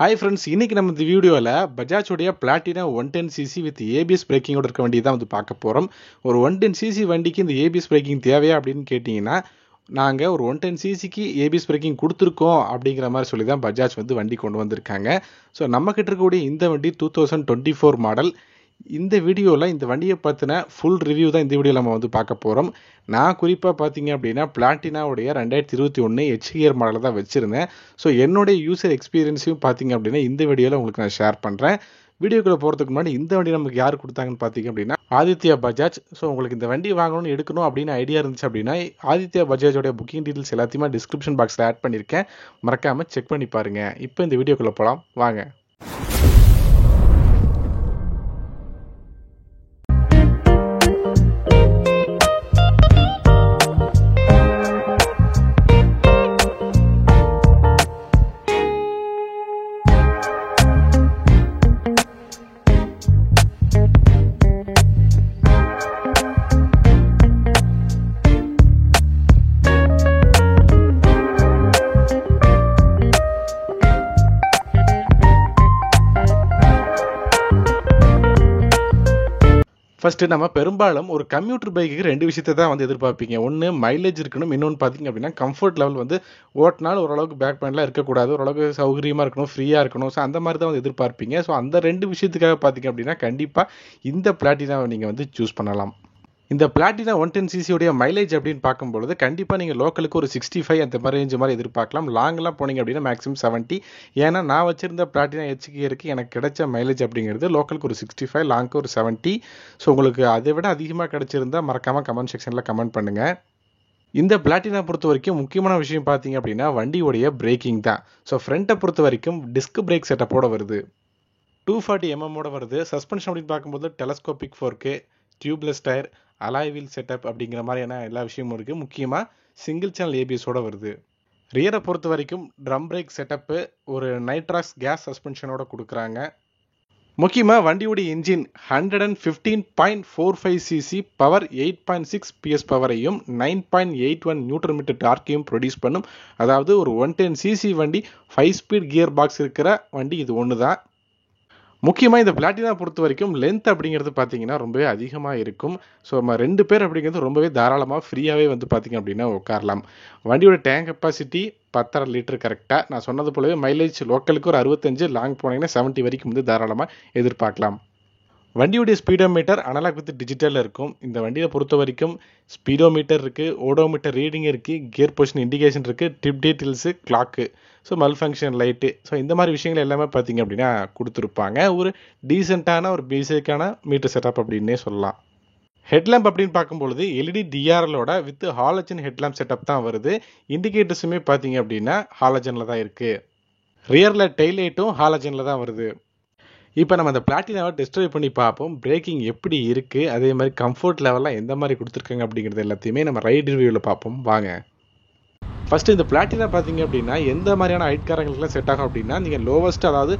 Hi friends, இன்னைக்கு நம்ம இந்த வீடியோவில் பஜாஜோடைய பிளாட்டினா 110cc வித் ஏபிஎஸ் பிரேக்கிங்கோட இருக்க வண்டி தான் வந்து பார்க்க போகிறோம். ஒரு 110cc வண்டிக்கு இந்த ஏபிஎஸ் பிரேக்கிங் தேவையா அப்படின்னு கேட்டிங்கன்னா, நாங்கள் ஒரு 110cc ஏபிஎஸ் பிரேக்கிங் கொடுத்துருக்கோம் அப்படிங்கிற மாதிரி சொல்லி தான் பஜாஜ் வந்து வண்டி கொண்டு வந்திருக்காங்க. ஸோ நம்மக்கிட்ட இருக்கக்கூடிய இந்த வண்டி 2024 மாடல். இந்த வீடியோவில் இந்த வண்டியை பற்றின ஃபுல் ரிவ்யூ தான் இந்த வீடியோவில் நம்ம வந்து பார்க்க போகிறோம். நான் குறிப்பாக பார்த்தீங்க அப்படின்னா பிளாட்டினாவுடைய 2021 HGR மாடலில் தான் வச்சுருந்தேன். ஸோ என்னுடைய யூசர் எக்ஸ்பீரியன்ஸையும் பார்த்தீங்க அப்படின்னா இந்த வீடியோவில் உங்களுக்கு நான் ஷேர் பண்ணுறேன். வீடியோக்குள்ளே போகிறதுக்கு முன்னாடி இந்த வண்டி நமக்கு யார் கொடுத்தாங்கன்னு பார்த்தீங்க அப்படின்னா ஆதித்யா பஜாஜ். ஸோ உங்களுக்கு இந்த வண்டி வாங்கணும்னு எடுக்கணும் அப்படின்னு ஐடியா இருந்துச்சு அப்படின்னா ஆதித்யா பஜாஜோடைய புக்கிங் டீட்டெயில்ஸ் எல்லாத்தையுமே டிஸ்கிரிப்ஷன் பாக்ஸில் ஆட் பண்ணியிருக்கேன், மறக்காமல் செக் பண்ணி பாருங்கள். இப்போ இந்த வீடியோக்குள்ளே போகலாம் வாங்க. ஃபர்ஸ்ட் நம்ம பெரும்பாலும் ஒரு கம்யூட்டர் பைக்கு ரெண்டு விஷயத்தை தான் வந்து எதிர்பார்ப்பீங்க. ஒன்று மைலேஜ் இருக்கணும், இன்னொன்று பார்த்தீங்க அப்படின்னா கம்ஃபர்ட் லெவல் வந்து ஓட்டினாலும் ஓரளவுக்கு பேக் பெயின்லாம் இருக்கக்கூடாது, ஓரளவுக்கு சௌகரியமாக இருக்கணும், ஃப்ரீயாக இருக்கணும். ஸோ அந்த மாதிரி தான் வந்து எதிர்பார்ப்பீங்க. ஸோ அந்த ரெண்டு விஷயத்துக்காக பார்த்தீங்க அப்படின்னா கண்டிப்பாக இந்த பிளாட்டினாவை நீங்கள் வந்து சூஸ் பண்ணலாம். இந்த பிளாட்டினா 110cc உடைய மைலேஜ் அப்படின்னு பார்க்கும்பொழுது கண்டிப்பாக நீங்கள் லோக்கலுக்கு ஒரு 65 அந்த மாதிரி ரேஞ்சு மாதிரி எதிர்பார்க்கலாம். லாங்கெலாம் போனீங்க அப்படின்னா மேக்ஸிமம் 70. ஏன்னா நான் வச்சிருந்த பிளாட்டினா HGRக்கு எனக்கு கிடைச்ச மைலேஜ் அப்படிங்கிறது லோக்கலுக்கு ஒரு 65, லாங்க்கு ஒரு 70. ஸோ உங்களுக்கு அதை விட அதிகமாக கிடைச்சிருந்தா மறக்காமல் கமெண்ட் செக்ஷனில் கமெண்ட் பண்ணுங்கள். இந்த பிளாட்டினா பொறுத்த வரைக்கும் முக்கியமான விஷயம் பார்த்தீங்க அப்படின்னா வண்டியோடைய பிரேக்கிங் தான். ஸோ ஃப்ரண்ட்டை பொறுத்த வரைக்கும் டிஸ்க் பிரேக் செட்டப்போட வருது, 240mm வருது. சஸ்பென்ஷன் அப்படின்னு பார்க்கும்போது telescopic fork, tubeless tyre, alloy wheel setup அப்படிங்கிற மாதிரியான எல்லா விஷயமும் இருக்குது. முக்கியமாக சிங்கிள் சேனல் ஏபிஎஸோட வருது. ரியரை பொறுத்த வரைக்கும் ட்ரம் பிரேக் செட்டப்பு, ஒரு நைட்ராக்ஸ் கேஸ் சஸ்பென்ஷனோட கொடுக்குறாங்க. முக்கியமாக வண்டியோடைய இன்ஜின் 115.45cc பவர், 8.6 PS பவரையும் 9.81 நியூட்டன் மீட்டர் டார்க்கையும் ப்ரொடியூஸ் பண்ணும். அதாவது ஒரு 110cc வண்டி 5 ஸ்பீட் கியர் பாக்ஸ் இருக்கிற வண்டி இது ஒன்று தான். முக்கியமாக இந்த பிளாட்டினா பொறுத்த வரைக்கும் லென்த் அப்படிங்கிறது பார்த்தீங்கன்னா ரொம்பவே அதிகமாக இருக்கும். ஸோ நம்ம 2 பேர் அப்படிங்கிறது ரொம்பவே தாராளமாக ஃப்ரீயாகவே வந்து பார்த்திங்க அப்படின்னா உட்காரலாம். வண்டியோட டேங்க் கெப்பாசிட்டி 10.5 லிட்டர் கரெக்டாக. நான் சொன்னது போலவே மைலேஜ் லோக்கலுக்கு ஒரு 65, லாங் போனீங்கன்னா 70 வரைக்கும் வந்து தாராளமாக எதிர்பார்க்கலாம். வண்டியுடைய ஸ்பீடோமீட்டர் அனலாக் வித் டிஜிட்டலில் இருக்கும். இந்த வண்டியை பொறுத்த வரைக்கும் ஸ்பீடோமீட்டர் இருக்குது, ஓடோமீட்டர் ரீடிங் இருக்குது, கியர் பொசிஷன் இண்டிகேஷன் இருக்குது, டிப் டீட்டெயில்ஸு, கிளாக்கு, ஸோ மல் ஃபங்க்ஷன் லைட்டு, ஸோ இந்த மாதிரி விஷயங்கள் எல்லாமே பார்த்தீங்க அப்படின்னா கொடுத்துருப்பாங்க. ஒரு டீசெண்டான ஒரு பேசிக்கான மீட்டர் செட்டப் அப்படின்னே சொல்லலாம். ஹெட்லாம்ப் அப்படின்னு பார்க்கும்பொழுது எல்இடி டிஆர்எலோட வித் ஹாலஜன் ஹெட்லாம்ப் செட்டப் தான் வருது. இண்டிகேட்டர்ஸுமே பார்த்தீங்க அப்படின்னா ஹாலஜனில் தான் இருக்குது. ரியரில் டெய்ல் லைட்டும் ஹாலஜனில் தான் வருது. இப்போ நம்ம அந்த பிளாட்டினாவை டெஸ்ட் ட்ரைவ் பண்ணி பார்ப்போம். பிரேக்கிங் எப்படி இருக்குது, அதே மாதிரி கம்ஃபர்ட் லெவலாம் எந்த மாதிரி கொடுத்துருக்காங்க அப்படிங்கிறது எல்லாத்தையுமே நம்ம ரைட் ரிவ்யூவில் பார்ப்போம் வாங்க. ஃபஸ்ட்டு இந்த பிளாட்டினா பார்த்தீங்க அப்படின்னா எந்த மாதிரியான ஹைட்காரங்களுக்குலாம் செட் ஆகும் அப்படின்னா, நீங்கள் லோவஸ்ட் அதாவது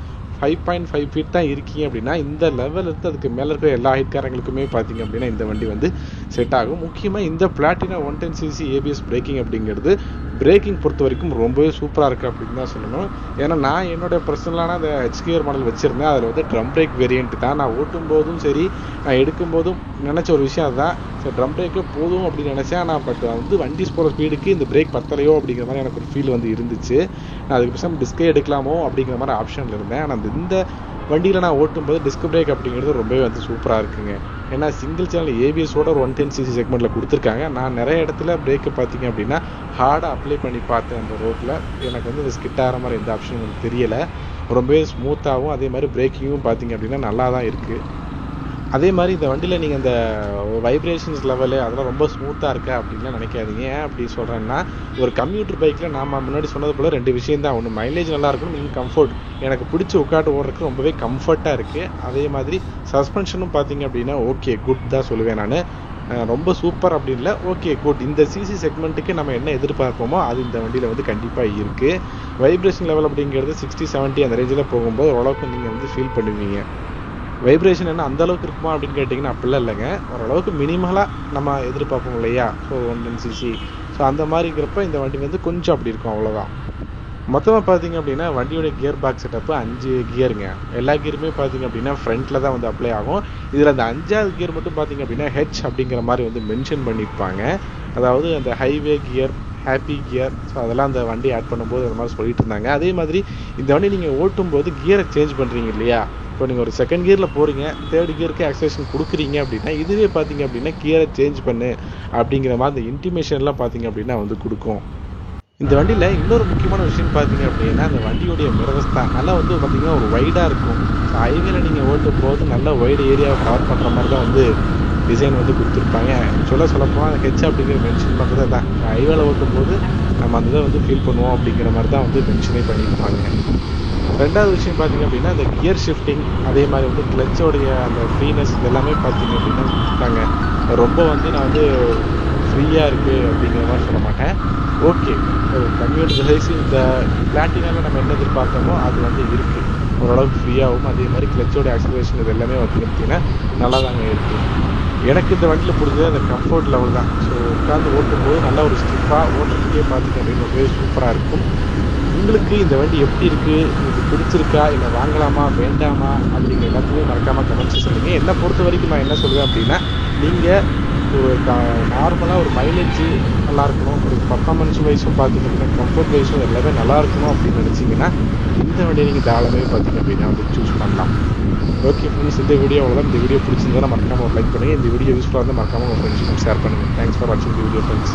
5.5 ஃபீட் தான் இருக்கீங்க அப்படின்னா இந்த லெவல் இருந்து அதுக்கு மேலே இருக்கிற எல்லா ஹைட்காரங்களுக்குமே பார்த்தீங்க அப்படின்னா இந்த வண்டி வந்து செட் ஆகும். முக்கியமாக இந்த பிளாட்டினா 110cc ஏபிஎஸ் பிரேக்கிங் அப்படிங்கிறது பிரேக்கிங் பொறுத்த வரைக்கும் ரொம்பவே சூப்பராக இருக்குது அப்படின்னு தான் சொல்லணும். ஏன்னா நான் என்னோட பர்சனலான அந்த HGR மாடல் வச்சுருந்தேன். அதில் வந்து ட்ரம் பிரேக் வேரியன்ட் தான். நான் ஓட்டும் போதும் சரி, நான் எடுக்கும்போதும் நினச்ச ஒரு விஷயம் அதுதான். சரி, ட்ரம் பிரேக்கே போதும் அப்படின்னு நினச்சேன். ஆனால் பட் வந்து வண்டி போகிற ஸ்பீடுக்கு இந்த பிரேக் பத்தலையோ அப்படிங்கிற மாதிரி எனக்கு ஒரு ஃபீல் வந்து இருந்துச்சு. நான் அதுக்கு பேசாமல் டிஸ்கே எடுக்கலாமோ அப்படிங்கிற மாதிரி ஆப்ஷனில் இருந்தேன். ஆனால் இந்த வண்டியில் நான் ஓட்டும்போது டிஸ்க் பிரேக் அப்படிங்கிறது ரொம்பவே வந்து சூப்பராக இருக்குங்க. ஏன்னா சிங்கிள் சேனல் ஏபிஎஸோட ஒரு 110cc செக்மெண்ட்டில் கொடுத்துருக்காங்க. நான் நிறைய இடத்துல பிரேக்கை பார்த்தீங்க அப்படின்னா ஹார்டாக அப்ளை பண்ணி பார்த்தேன். அந்த ரோட்டில் எனக்கு வந்து இந்த ஸ்கிட் ஆகிற மாதிரி எந்த ஆப்ஷனும் எனக்கு தெரியலை. ரொம்பவே ஸ்மூத்தாகவும் அதே மாதிரி பிரேக்கிங்கும் பார்த்தீங்க அப்படின்னா நல்லா தான் இருக்குது. அதே மாதிரி இந்த வண்டியில் நீங்கள் இந்த வைப்ரேஷன்ஸ் லெவலு அதெல்லாம் ரொம்ப ஸ்மூத்தாக இருக்கா அப்படின்லாம் நினைக்காதீங்க. ஏன் அப்படி சொல்கிறேன்னா, ஒரு கம்யூட்டர் பைக்கில் நாம் முன்னாடி சொன்னது போல் 2 விஷயம் தான். ஒன்று மைலேஜ் நல்லா இருக்கணும், இன்னும் கம்ஃபர்ட். எனக்கு பிடிச்சி உட்காட்டு ஓடுறதுக்கு ரொம்பவே கம்ஃபர்ட்டாக இருக்குது. அதே மாதிரி சஸ்பென்ஷனும் பார்த்தீங்க அப்படின்னா ஓகே குட் தான் சொல்லுவேன் நான். ரொம்ப சூப்பர் அப்படின்னு இல்லை, ஓகே குட். இந்த சிசி செக்மெண்ட்டுக்கு நம்ம என்ன எதிர்பார்ப்போமோ அது இந்த வண்டியில் வந்து கண்டிப்பாக இருக்குது. வைப்ரேஷன் லெவல் அப்படிங்கிறது 60, 70 அந்த ரேஞ்சில் போகும்போது ஓரளவுக்கு நீங்கள் வந்து ஃபீல் பண்ணுவீங்க. வைப்ரேஷன் என்ன அந்த அளவுக்கு இருக்குமா அப்படின்னு கேட்டிங்கன்னா அப்படிலாம் இல்லைங்க. ஓரளவுக்கு மினிமலாக நம்ம எதிர்பார்ப்போம் இல்லையா. ஸோ 110cc ஸோ அந்த மாதிரிங்கிறப்ப இந்த வண்டி வந்து கொஞ்சம் அப்படி இருக்கும், அவ்வளோதான். மொத்தமாக பார்த்தீங்க அப்படின்னா வண்டியோட கியர் பாக்ஸ் செட்டப்பு 5 கியருங்க. எல்லா கியருமே பார்த்தீங்க அப்படின்னா ஃப்ரண்ட்டில் தான் வந்து அப்ளை ஆகும். இதில் அந்த 5வது கியர் மட்டும் பார்த்தீங்க அப்படின்னா ஹெச் அப்படிங்கிற மாதிரி வந்து மென்ஷன் பண்ணியிருப்பாங்க. அதாவது அந்த highway gear, happy gear, so அதெல்லாம் அந்த வண்டி ஆட் பண்ணும்போது அந்த மாதிரி சொல்லிட்டு இருந்தாங்க. அதே மாதிரி இந்த வண்டி நீங்கள் ஓட்டும் போது கியரை சேஞ்ச் பண்ணுறீங்க இல்லையா, இப்போ நீங்கள் ஒரு செகண்ட் கியரில் போகிறீங்க, தேர்ட் கியருக்கு ஆக்சலேஷன் கொடுக்குறீங்க அப்படின்னா இதுவே பார்த்தீங்க அப்படின்னா கியரை சேஞ்ச் பண்ணு அப்படிங்கிற மாதிரி அந்த இன்டிமேஷன்லாம் பார்த்தீங்க அப்படின்னா வந்து கொடுக்கும். இந்த வண்டியில் இன்னொரு முக்கியமான விஷயம் பார்த்தீங்க அப்படின்னா அந்த வண்டியோடைய மிரர்ஸ் தான் நல்லா வந்து பார்த்தீங்கன்னா ஒரு வைடாக இருக்கும். ஸோ ஹைவேல நீங்கள் ஓட்டும் போது நல்ல வைடு ஏரியாவை கவர் பண்ணுற மாதிரி தான் வந்து டிசைன் வந்து கொடுத்துருப்பாங்க. சொல்லப்போனால் அந்த ஹெச் அப்படிங்கிற மென்ஷன் பண்ணுறது தான் ஹைவேல ஓட்டும் போது நம்ம அந்த இதை வந்து ஃபீல் பண்ணுவோம் அப்படிங்கிற மாதிரி தான் வந்து மென்ஷனே பண்ணியிருப்பாங்க. ரெண்டாவது விஷயம் பார்த்தீங்க அப்படின்னா அந்த கியர் ஷிஃப்டிங், அதே மாதிரி வந்து கிளச்சோடைய அந்த ஃப்ரீனஸ் இதெல்லாமே பார்த்தீங்க அப்படின்னா கொடுத்தாங்க. ரொம்ப வந்து நான் வந்து ஃப்ரீயாக இருக்குது அப்படிங்கிற மாதிரி சொல்ல மாட்டேன். ஓகே, ஒரு கம்யூனிட்டி சைஸ் இந்த பிளாட்டினாவில் நம்ம என்ன எதிர்பார்த்தோமோ அது வந்து இருக்குது. ஓரளவுக்கு ஃப்ரீயாகவும் அதே மாதிரி கிளச்சோட ஆக்சிலரேஷன் இது எல்லாமே வந்து பார்த்தீங்கன்னா நல்லா தாங்க இருக்குது. எனக்கு இந்த வண்டியில் பிடிச்சது அந்த கம்ஃபர்ட் லெவல் தான். ஸோ உட்காந்து ஓட்டும்போது நல்லா ஒரு ஸ்டிஃபாக ஓட்டுறதுக்கே பார்த்தீங்க அப்படின்னு ரொம்பவே சூப்பராக இருக்கும். உங்களுக்கு இந்த வண்டி எப்படி இருக்குது, உங்களுக்கு பிடிச்சிருக்கா, இல்லை வாங்கலாமா வேண்டாமா அப்படிங்கிற எல்லாத்தையுமே மறக்காமல் கமெண்ட்ஸ் சொல்லுங்கள். என்னை பொறுத்த வரைக்கும் நான் என்ன சொல்லுவேன் அப்படின்னா, நீங்கள் ஒரு நார்மலாக ஒரு மைலேஜ் நல்லா இருக்கணும், ஒரு பர்ஃபார்மன்ஸ் வைஸும் பார்த்தீங்க அப்படின்னா கம்ஃபர்ட் வைஸும் எல்லாமே நல்லா இருக்கணும் அப்படின்னு நினச்சிங்கன்னா இந்த வண்டியை நீங்கள் தாராளமே பார்த்தீங்க அப்படின்னா வந்து சூஸ் பண்ணலாம். ஓகே ஃப்ரெண்ட்ஸ், இந்த வீடியோ அவ்வளோதான். இந்த வீடியோ பிடிச்சிருந்தா மறக்காமல் ஒரு லைக் பண்ணுங்கள். இந்த வீடியோ யூஸ்ஃபுல்லாக இருந்தால் மறக்காமல் உங்கள் ஃப்ரெண்ட்ஸுக்கும் ஷேர் பண்ணுங்கள். தேங்க்ஸ் ஃபார் வாட்சிங் தி வீடியோ ஃப்ரெண்ட்ஸ்.